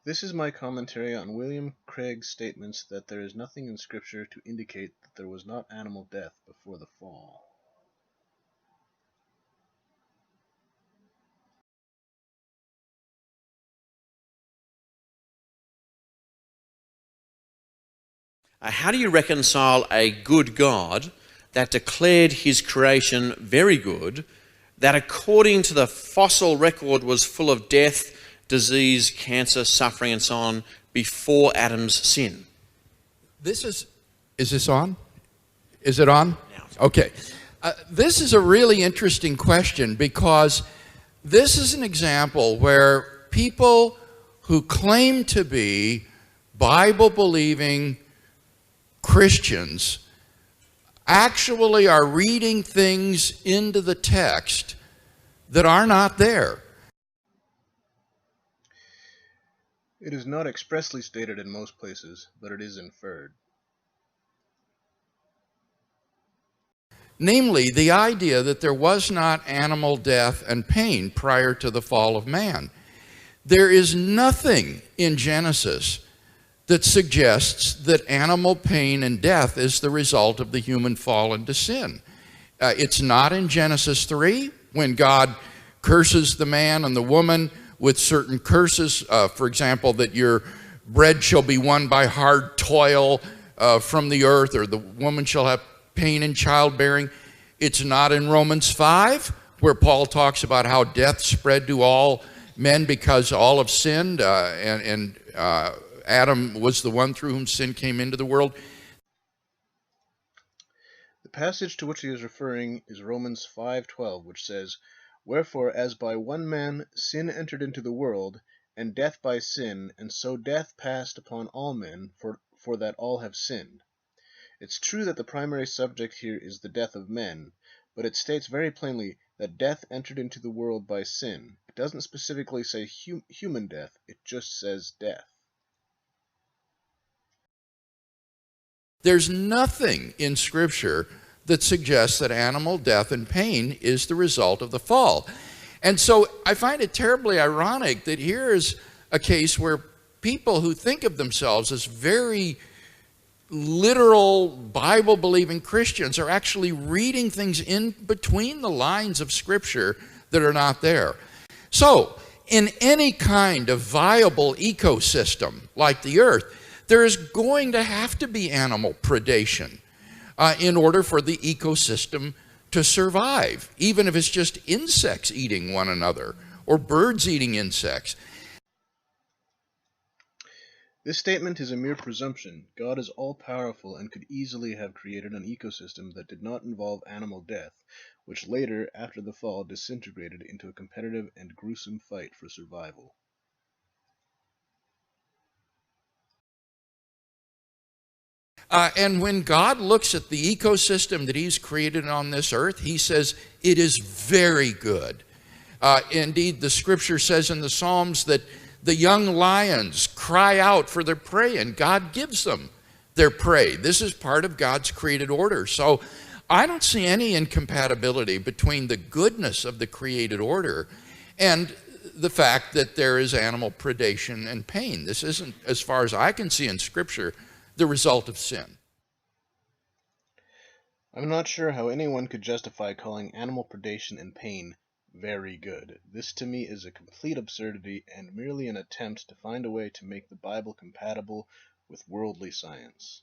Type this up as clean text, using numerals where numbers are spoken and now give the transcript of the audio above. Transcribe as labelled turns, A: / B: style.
A: This is my commentary on William Craig's statements that there is nothing in Scripture to indicate that there was not animal death before the fall.
B: How do you reconcile a good God that declared his creation very good, that according to the fossil record was full of death, disease, cancer, suffering, and so on before Adam's sin?
C: Is this on? Is it on?
B: Now.
C: Okay. This is a really interesting question because this is an example where people who claim to be Bible-believing Christians actually are reading things into the text that are not there.
A: It is not expressly stated in most places, but it is inferred.
C: Namely, the idea that there was not animal death and pain prior to the fall of man. There is nothing in Genesis that suggests that animal pain and death is the result of the human fall into sin. It's not in Genesis 3 when God curses the man and the woman with certain curses, for example, that your bread shall be won by hard toil from the earth, or the woman shall have pain in childbearing. It's not in Romans 5 where Paul talks about how death spread to all men because all have sinned, and Adam was the one through whom sin came into the world.
A: The passage to which he is referring is Romans 5:12, which says, "Wherefore as by one man sin entered into the world, and death by sin, and so death passed upon all men, for that all have sinned." It's true that the primary subject here is the death of men, but it states very plainly that death entered into the world by sin. It doesn't specifically say human death, it just says death.
C: There's nothing in Scripture that suggests that animal death and pain is the result of the fall. And so I find it terribly ironic that here is a case where people who think of themselves as very literal Bible-believing Christians are actually reading things in between the lines of Scripture that are not there. So, in any kind of viable ecosystem like the earth, there is going to have to be animal predation in order for the ecosystem to survive, even if it's just insects eating one another or birds eating insects.
A: This statement is a mere presumption. God is all-powerful and could easily have created an ecosystem that did not involve animal death, which later, after the fall, disintegrated into a competitive and gruesome fight for survival.
C: And when God looks at the ecosystem that he's created on this earth, he says it is very good. Indeed, the scripture says in the Psalms that the young lions cry out for their prey, and God gives them their prey. This is part of God's created order. So I don't see any incompatibility between the goodness of the created order and the fact that there is animal predation and pain. This isn't, as far as I can see in Scripture, the result of sin.
A: I'm not sure how anyone could justify calling animal predation and pain very good. This to me is a complete absurdity and merely an attempt to find a way to make the Bible compatible with worldly science.